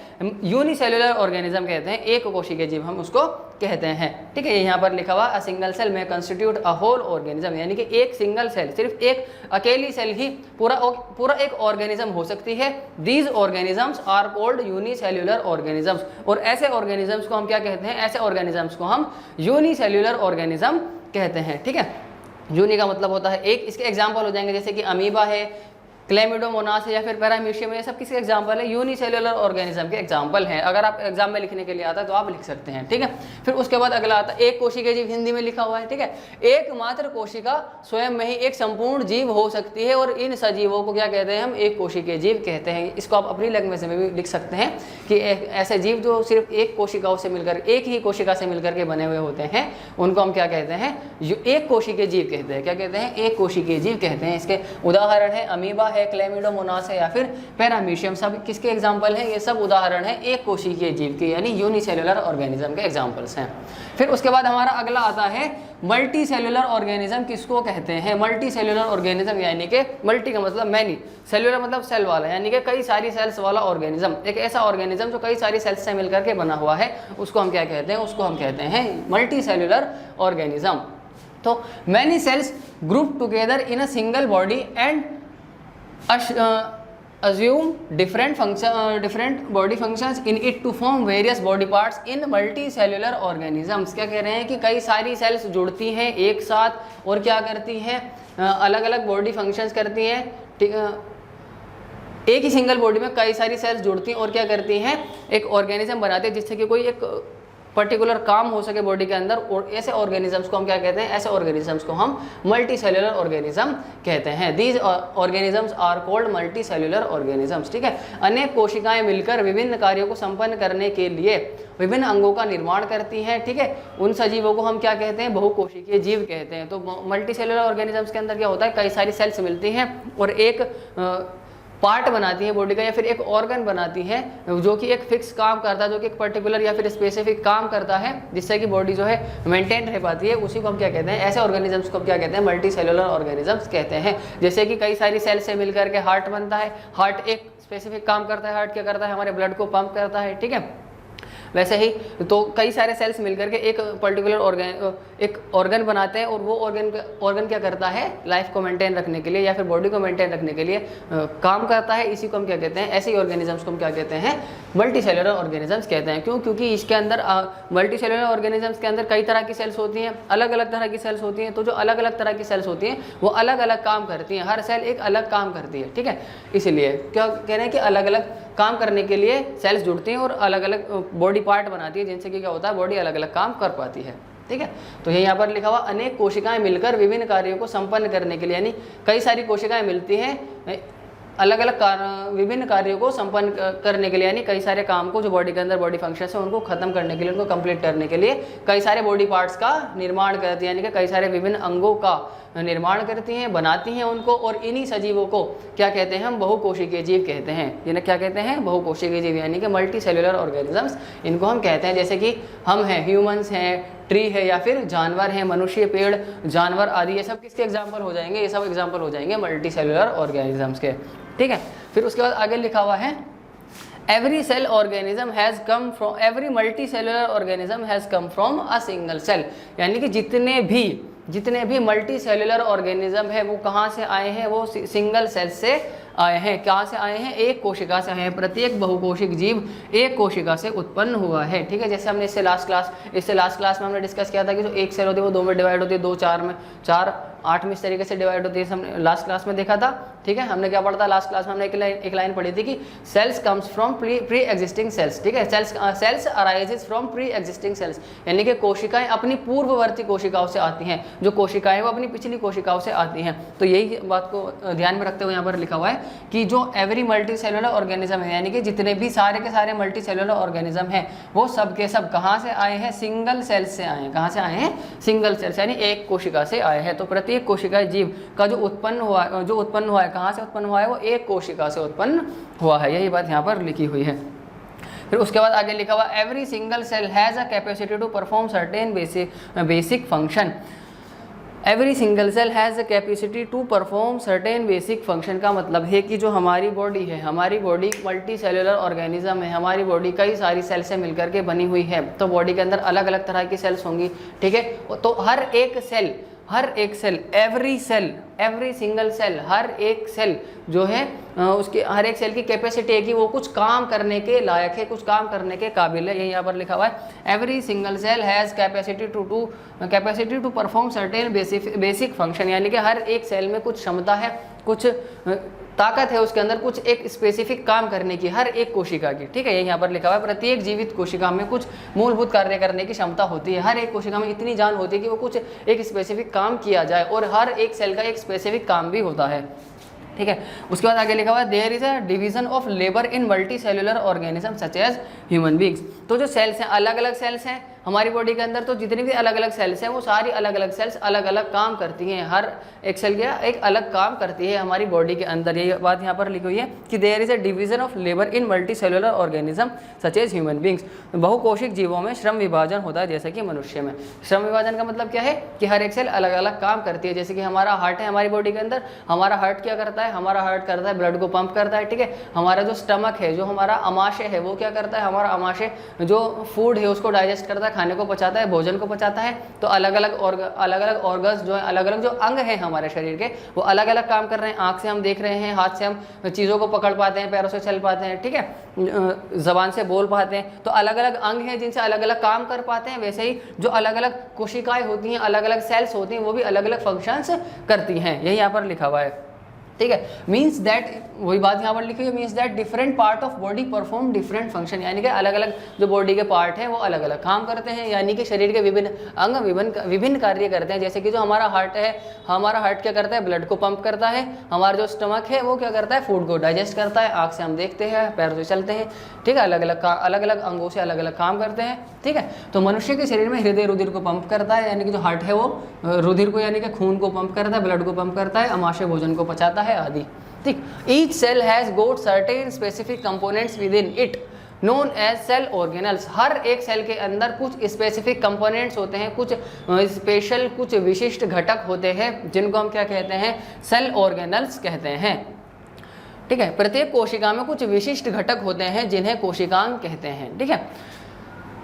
यूनिसेल्युलर ऑर्गेनिज्म कहते हैं, एक कोशिकीय जीव हम उसको कहते हैं, ठीक है। यहाँ पर लिखा हुआ अ सिंगल सेल में कंस्टिट्यूट अ होल ऑर्गेनिज्म, यानी कि एक सिंगल सेल, सिर्फ एक अकेली सेल ही पूरा एक ऑर्गेनिज्म हो सकती है। These organisms are called unicellular organisms, और ऐसे ऑर्गेनिजम्स को हम क्या कहते हैं? ऐसे ऑर्गेनिजम्स को हम यूनिसेल्युलर ऑर्गेनिज्म कहते हैं, ठीक है। यूनि का मतलब होता है एक। इसके एग्जांपल हो जाएंगे जैसे कि अमीबा है, क्लेमिडोमोनास है या फिर पैरामीशियम है, ये सब किसके एग्जांपल है? यूनिसेल्युलर ऑर्गेनिज्म के एग्जांपल हैं। अगर आप एग्जाम में लिखने के लिए आता है तो आप लिख सकते हैं, ठीक है। फिर उसके बाद अगला आता है एक कोशिकीय जीव, हिंदी में लिखा हुआ है, ठीक है। एकमात्र कोशिका स्वयं में ही एक संपूर्ण जीव हो सकती है और इन सजीवों को क्या कहते हैं? हम एक कोशिकीय जीव कहते हैं। इसको आप अपनी लैंग्वेज में भी लिख सकते हैं कि ऐसे जीव जो सिर्फ एक कोशिकाओं से मिलकर, एक ही कोशिका से मिलकर के बने हुए होते हैं उनको हम क्या कहते हैं? एक कोशिकीय जीव कहते हैं। क्या कहते हैं? एक कोशिकीय जीव कहते हैं। इसके उदाहरण है अमीबा है, क्लेमिडोमोनास है या फिर पैरामीशियम, सब किसके एग्जांपल हैं? ये सब उदाहरण है एक कोशिकीय जीव के, यानी यूनिसेल्युलर ऑर्गेनिज्म के एग्जांपल्स हैं। फिर उसके बाद हमारा अगला आता है मल्टी सेल्युलर ऑर्गेनिज्म किसको कहते हैं? मल्टी सेल्युलर ऑर्गेनिज्म यानी कि मल्टी का मतलब मैनी, सेल्युलर मतलब सेल वाला, यानी कि कई सारी सेल्स वाला ऑर्गेनिज्म। एक ऐसा ऑर्गेनिज्म जो कई सारी सेल्स से मिलकर के बना हुआ है उसको हम क्या कहते हैं? उसको हम कहते हैं मल्टी सेल्युलर ऑर्गेनिज्म। तो many cells group together in a single body and assume different body functions in it to form various body parts in multicellular organisms। क्या कह रहे हैं कि कई सारी सेल्स जुड़ती हैं एक साथ और क्या करती हैं? अलग अलग बॉडी फंक्शंस करती हैं। एक ही सिंगल बॉडी में कई सारी सेल्स जुड़ती हैं और क्या करती हैं? एक ऑर्गेनिज्म बनाते हैं जिससे कि कोई एक पर्टिकुलर काम हो सके बॉडी के अंदर। और ऐसे ऑर्गेनिजम्स को हम क्या कहते हैं? ऐसे ऑर्गेनिजम्स को हम मल्टी सेल्युलर ऑर्गेनिज्म कहते हैं। These organisms are called multi cellular organisms, ठीक है। अनेक कोशिकाएं मिलकर विभिन्न कार्यों को संपन्न करने के लिए विभिन्न अंगों का निर्माण करती हैं, ठीक है। उन सजीवों को हम क्या कहते हैं? बहुकोशिकीय जीव कहते हैं। तो मल्टी सेल्युलर ऑर्गेनिजम्स के अंदर क्या होता है? कई सारी सेल्स मिलती हैं और एक पार्ट बनाती है बॉडी का या फिर एक ऑर्गन बनाती है जो कि एक फिक्स काम करता है, जो कि एक पर्टिकुलर या फिर स्पेसिफिक काम करता है जिससे कि बॉडी जो है मेंटेन रह पाती है। उसी को हम क्या कहते हैं? ऐसे ऑर्गेनिजम्स को हम क्या कहते हैं? मल्टी सेल्युलर ऑर्गेनिजम्स कहते हैं। जैसे कि कई सारी सेल से मिलकर के हार्ट बनता है, हार्ट एक स्पेसिफिक काम करता है। हार्ट क्या करता है? हमारे ब्लड को पंप करता है, ठीक है। वैसे ही तो कई सारे सेल्स मिलकर के एक पर्टिकुलर एक ऑर्गन बनाते हैं और वो ऑर्गन क्या करता है? लाइफ को मेंटेन रखने के लिए या फिर बॉडी को मेंटेन रखने के लिए काम करता है। इसी को हम क्या कहते हैं? ऐसे ही ऑर्गेनिजम्स को हम क्या कहते हैं? मल्टी सेल्युलर ऑर्गेनिजम्स कहते हैं। क्यों? क्योंकि इसके अंदर मल्टी सेल्युलर ऑर्गेनिजम्स के अंदर कई तरह की सेल्स होती हैं, अलग अलग तरह की सेल्स होती हैं। तो जो अलग अलग तरह की सेल्स होती हैं वो अलग अलग काम करती हैं, हर सेल एक अलग काम करती है, ठीक है। इसलिए क्या कह रहे हैं कि अलग अलग काम करने के लिए सेल्स जुड़ती हैं और अलग अलग बॉडी पार्ट बनाती है जिनसे कि क्या होता है? बॉडी अलग अलग काम कर पाती है, ठीक है। तो ये यहाँ पर लिखा हुआ अनेक कोशिकाएं मिलकर विभिन्न कार्यों को संपन्न करने के लिए, यानी कई सारी कोशिकाएं मिलती हैं अलग अलग विभिन्न कार्यों को संपन्न करने के लिए, यानी कई सारे काम को जो बॉडी के अंदर बॉडी फंक्शन है उनको खत्म करने के लिए, उनको कंप्लीट करने के लिए कई सारे बॉडी पार्ट्स का निर्माण करती है, यानी कि कई सारे विभिन्न अंगों का निर्माण करती हैं, बनाती हैं उनको। और इन्हीं सजीवों को क्या कहते हैं? हम बहुकोशिकीय जीव कहते हैं। जिन्हें क्या कहते हैं? बहुकोशिकीय जीव, यानी कि मल्टी सेल्युलर ऑर्गेनिजम्स इनको हम कहते हैं। जैसे कि हम हैं, ह्यूमंस हैं, ट्री है या फिर जानवर हैं, मनुष्य, पेड़, जानवर आदि, ये सब किसके एग्जाम्पल हो जाएंगे? ये सब एग्जाम्पल हो जाएंगे मल्टी सेल्युलर ऑर्गेनिजम्स के, ठीक है। फिर उसके बाद आगे लिखा हुआ है every cell organism has come from every multicellular organism has come from a single cell, यानी कि जितने भी मल्टी सेल्युलर ऑर्गेनिज्म है वो कहाँ से आए हैं? वो सिंगल सेल से आए हैं। कहाँ से आए हैं? एक कोशिका से आए हैं। प्रत्येक बहुकोशिक जीव एक कोशिका से उत्पन्न हुआ है, ठीक है। जैसे हमने इससे लास्ट क्लास में हमने डिस्कस किया था कि जो एक सेल होती है वो 2 में डिवाइड होती है, 2 4 में 4 8 में इस तरीके से डिवाइड होती है, हमने लास्ट क्लास में देखा था। ठीक है, हमने क्या पढ़ा था लास्ट क्लास में, हमने एक लाइन पढ़ी थी कि cells comes from pre existing cells. ठीक है, cells arises from pre existing cells, यानी कि कोशिकाएं अपनी पूर्ववर्ती कोशिकाओं से आती हैं, जो कोशिकाएं वो अपनी पिछली कोशिकाओं से आती हैं। तो यही बात को ध्यान में रखते हुए यहाँ पर लिखा हुआ है कि जो एवरी मल्टी सेलुलर ऑर्गेनिज्म है, यानी कि जितने भी सारे के सारे मल्टी सेलुलर ऑर्गेनिज्म हैं, वो सब के सब कहाँ से आए हैं, सिंगल सेल से आए हैं। कहाँ से आए हैं, सिंगल सेल से, यानी एक कोशिका से आए हैं। तो प्रत्येक कोशिका जीव का जो उत्पन्न हुआ है, कहाँ से उत्पन्न हुआ है, वो एक कोशिका से उत्पन्न हुआ है। यही बात यहाँ पर लिखी हुई है। फिर उसके बाद आगे लिखा हुआ every single cell has a capacity to perform certain basic function. Every single cell has a capacity to perform certain basic function का मतलब है कि जो हमारी बॉडी है, हमारी बॉडी मल्टी सेलुलर ऑर्गेनिज्म है, हमारी बॉडी कई सारी सेल से मिलकर के बनी हुई है। तो बॉडी के अंदर अलग अलग तरह की सेल्स होंगी। ठीक है, तो हर एक सेल एवरी सिंगल सेल, हर एक सेल जो है उसके हर एक सेल की कैपेसिटी है कि वो कुछ काम करने के लायक है, कुछ काम करने के काबिल है। यही यहाँ पर लिखा हुआ है every single cell has capacity to perform certain basic function, यानी कि हर एक सेल में कुछ क्षमता है, कुछ ताकत है उसके अंदर, कुछ एक स्पेसिफिक काम करने की, हर एक कोशिका की। ठीक है, ये यहाँ पर लिखा हुआ है प्रत्येक जीवित कोशिका में कुछ मूलभूत कार्य करने की क्षमता होती है। हर एक कोशिका में इतनी जान होती है कि वो कुछ एक स्पेसिफिक काम किया जाए, और हर एक सेल का एक स्पेसिफिक काम भी होता है। ठीक है, उसके बाद आगे लिखा हुआ है there is a division of labour in multi cellular organism such as human beings. तो जो सेल्स हैं, अलग अलग सेल्स हैं हमारी बॉडी के अंदर, तो जितनी भी अलग अलग सेल्स हैं वो सारी अलग अलग सेल्स अलग अलग काम करती हैं। हर एक सेल का एक अलग काम करती है हमारी बॉडी के अंदर। ये बात यहाँ पर लिखी हुई है कि there is a division of labour in multi cellular organism such as human beings. बहुकोशिक जीवों में श्रम विभाजन होता है जैसे कि मनुष्य में। श्रम विभाजन का मतलब क्या है कि हर एक सेल अलग अलग काम करती है। जैसे कि हमारा हार्ट है हमारी बॉडी के अंदर, हमारा हार्ट क्या करता है, हमारा हार्ट करता है ब्लड को पंप करता है। ठीक है, हमारा जो स्टमक है, जो हमारा अमाशय है, वो क्या करता है, हमारा अमाशय जो फूड है उसको डाइजेस्ट करता है, खाने को पचाता है, भोजन को पचाता है। तो अलग अलग ऑर्गन्स जो है, अलग अलग जो अंग हैं हमारे शरीर के, वो अलग अलग काम कर रहे हैं। आंख से हम देख रहे हैं, हाथ से हम चीज़ों को पकड़ पाते हैं, पैरों से चल पाते हैं। ठीक है, जबान से बोल पाते हैं। तो अलग अलग अंग हैं जिनसे अलग अलग काम कर पाते हैं। वैसे ही जो अलग अलग कोशिकाएं होती हैं, अलग अलग सेल्स होती हैं, वो भी अलग अलग फंक्शंस करती हैं। यही यहाँ पर लिखा हुआ है। ठीक है, मीन्स दैट, वही बात यहाँ पर लिखी हुई है, means that different part of body perform different function, यानी कि अलग अलग जो बॉडी के पार्ट हैं वो अलग अलग काम करते हैं। यानी कि शरीर के विभिन्न अंग विभिन्न कार्य करते हैं। जैसे कि जो हमारा हार्ट है, हमारा हार्ट क्या करता है, ब्लड को पंप करता है। हमारा जो स्टमक है वो क्या करता है, फूड को डाइजेस्ट करता है। आँख से हम देखते हैं, पैरों से चलते हैं। ठीक है, अलग अलग अंगों से अलग अलग काम करते हैं। ठीक है, तो मनुष्य के शरीर में हृदय रुधिर को पंप करता है, यानी कि जो हार्ट है वो रुधिर को यानी कि खून को पंप करता है, ब्लड को पंप करता है, अमाशय भोजन को पचाता है आदि। ठीक, each cell has got certain specific components within it known as cell organelles. हर एक सेल के अंदर कुछ स्पेसिफिक कंपोनेंट्स होते हैं, कुछ स्पेशल, कुछ विशिष्ट घटक होते हैं, जिनको हम क्या कहते हैं, सेल ऑर्गेनल्स कहते हैं। ठीक है, प्रत्येक कोशिका में कुछ विशिष्ट घटक होते हैं जिन्हें कोशिकांग कहते हैं। ठीक है,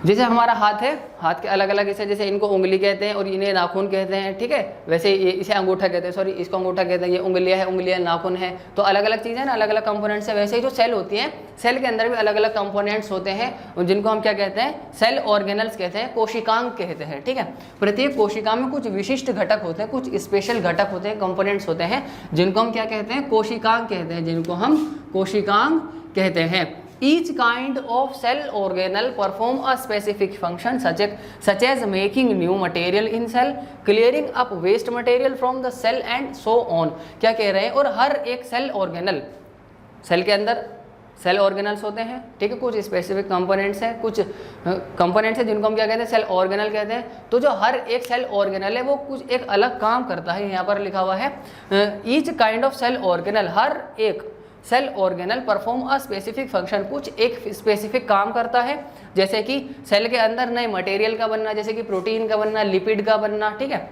जैसे हमारा हाथ है, हाथ के अलग अलग हिस्से, जैसे इनको उंगली कहते हैं और इन्हें नाखून कहते हैं। ठीक है, वैसे ये इसे अंगूठा कहते हैं, सॉरी इसको अंगूठा कहते हैं। ये उंगलियां नाखून है। तो अलग अलग चीज़ें ना, अलग अलग कंपोनेंट्स है। वैसे ही जो सेल होती हैं, सेल के अंदर भी अलग अलग कंपोनेंट्स होते हैं, जिनको हम क्या कहते हैं, सेल ऑर्गेनल्स कहते हैं, कोशिकांग कहते हैं। ठीक है, प्रत्येक कोशिका में कुछ विशिष्ट घटक होते हैं, कुछ स्पेशल घटक होते हैं, कंपोनेंट्स होते हैं, जिनको हम क्या कहते हैं, कोशिकांग कहते हैं, जिनको हम कोशिकांग कहते हैं। Each kind of cell organelle perform a specific function such as making new material in cell, clearing up waste material from the cell and so on। क्या कह रहे हैं, और हर एक सेल ऑर्गेनल, सेल के अंदर सेल ऑर्गेनल्स होते हैं। ठीक है, कुछ स्पेसिफिक कंपोनेंट्स हैं, कुछ कंपोनेंट्स हैं जिनको हम क्या कहते हैं, सेल ऑर्गेनल कहते हैं। तो जो हर एक सेल ऑर्गेनल है वो कुछ एक अलग काम करता है। यहाँ पर लिखा हुआ है each kind of cell organelle, हर एक cell organelle perform a specific function, कुछ एक स्पेसिफिक काम करता है। जैसे कि सेल के अंदर नए मटेरियल का बनना, जैसे कि प्रोटीन का बनना, लिपिड का बनना। ठीक है,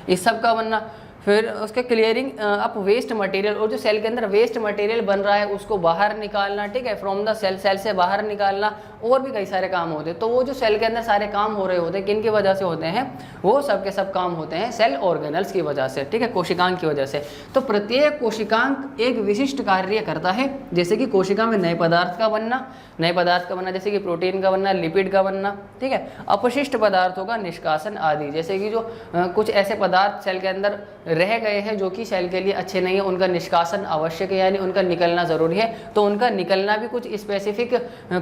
इस सब का बनना। फिर उसके क्लियरिंग अप वेस्ट मटेरियल, और जो सेल के अंदर वेस्ट मटेरियल बन रहा है उसको बाहर निकालना। ठीक है, फ्रॉम द सेल, सेल से बाहर निकालना, और भी कई सारे काम होते हैं। तो वो जो सेल के अंदर सारे काम हो रहे होते हैं किन की वजह से होते हैं, वो सब के सब काम होते हैं सेल ऑर्गेनल्स की वजह से, ठीक है, कोशिकांग की वजह से। तो प्रत्येक कोशिकांग एक विशिष्ट कार्य करता है, जैसे कि कोशिका में नए पदार्थ का बनना, जैसे कि प्रोटीन का बनना, लिपिड का बनना, ठीक है, अपशिष्ट पदार्थों का निष्कासन आदि, जैसे कि जो कुछ ऐसे पदार्थ सेल के अंदर रह गए हैं जो कि सेल के लिए अच्छे नहीं है, उनका निष्कासन आवश्यक है, यानी उनका निकलना जरूरी है। तो उनका निकलना भी कुछ स्पेसिफिक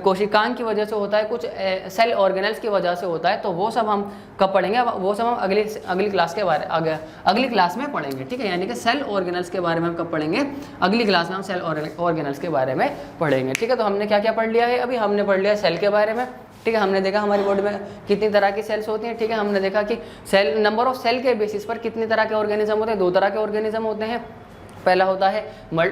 कोशिकांग की वजह से होता है, कुछ सेल ऑर्गेनल्स की वजह से होता है। तो वो सब हम कब पढ़ेंगे, वो सब हम अगली क्लास के अगली क्लास में पढ़ेंगे, ठीक है, यानी कि सेल ऑर्गेनल्स के बारे में हम कब पढ़ेंगे, अगली क्लास में हम सेल ऑर्गेनल्स के बारे में पढ़ेंगे, ठीक है। तो हमने क्या क्या पढ़ लिया है, अभी हमने पढ़ लिया सेल के बारे में, ठीक है, हमने देखा हमारी बॉडी में कितनी तरह की सेल्स होती हैं, ठीक है, हमने देखा कि सेल नंबर ऑफ सेल के बेसिस पर कितनी तरह के ऑर्गेनिज्म होते हैं, 2 तरह के ऑर्गेनिज्म होते हैं। पहला होता है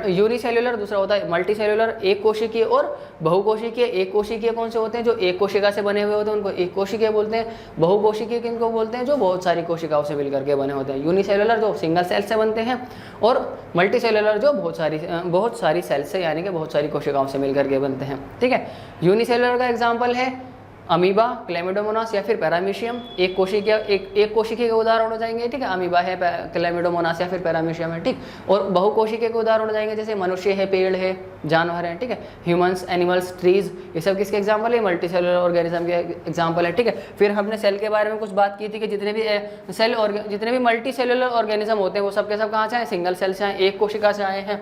यूनिसेल्युलर, दूसरा होता है मल्टीसेल्युलर, एक कोशिकीय और बहुकोशिकीय। एक कोशिकीय कौन से होते हैं, जो एक कोशिका से बने हुए होते हैं उनको एक कोशिकीय बोलते हैं। बहुकोशिकीय किनको बोलते हैं, जो बहुत सारी कोशिकाओं से मिलकर के बने होते हैं। यूनिसेल्युलर जो सिंगल सेल से बनते हैं, और मल्टीसेल्युलर जो बहुत सारी सेल से यानी कि बहुत सारी कोशिकाओं से मिलकर के बनते हैं, ठीक है। यूनिसेल्युलर का एग्जाम्पल है अमीबा, क्लेमिडोमोनास या फिर पैरामीशियम। एक कोशिकीय के उदाहरण हो जाएंगे, ठीक है, अमीबा है, क्लेमिडोमोनास या फिर पैरामीशियम है, ठीक। और बहुकोशिकीय के उदाहरण हो जाएंगे, जैसे मनुष्य है, पेड़ है, जानवर है, ठीक है, ह्यूमंस, एनिमल्स, ट्रीज, ये सब किसके एग्जाम्पल है, मल्टीसेलुलर ऑर्गेनिज्म के एग्जाम्पल है, ठीक है। फिर हमने सेल के बारे में कुछ बात की थी कि जितने भी मल्टीसेलुलर ऑर्गेनिज्म होते हैं वो सब के सब कहाँ से आए, सिंगल सेल से आए, एक कोशिका से आए हैं,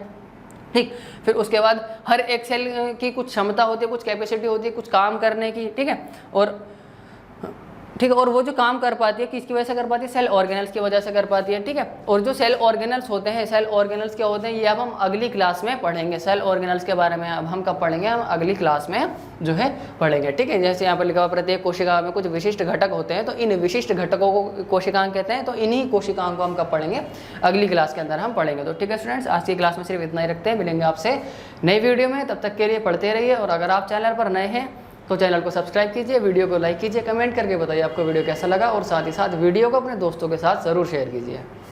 ठीक। फिर उसके बाद हर एक सेल की कुछ क्षमता होती है, कुछ कैपेसिटी होती है कुछ काम करने की, ठीक है, और वो जो काम कर पाती है किसकी वजह से कर पाती है, सेल ऑर्गेनल्स की वजह से कर पाती है, ठीक है। और जो सेल ऑर्गेनल्स होते हैं, सेल ऑर्गेनल्स क्या होते हैं, ये अब हम अगली क्लास में पढ़ेंगे। सेल ऑर्गेनल्स के बारे में अब हम कब पढ़ेंगे, हम अगली क्लास में जो है पढ़ेंगे, ठीक है। जैसे यहाँ पर लिखा हुआ प्रत्येक कोशिका में कुछ विशिष्ट घटक होते हैं, तो इन विशिष्ट घटकों को कोशिकांग कहते हैं। तो इन्हीं कोशिकाओं को हम कब पढ़ेंगे, अगली क्लास के अंदर हम पढ़ेंगे। तो ठीक है स्टूडेंट्स, आज की क्लास में सिर्फ इतना ही रखते हैं, मिलेंगे आपसे नई वीडियो में, तब तक के लिए पढ़ते रहिए। और अगर आप चैनल पर नए हैं तो चैनल को सब्सक्राइब कीजिए, वीडियो को लाइक कीजिए, कमेंट करके बताइए आपको वीडियो कैसा लगा, और साथ ही साथ वीडियो को अपने दोस्तों के साथ ज़रूर शेयर कीजिए।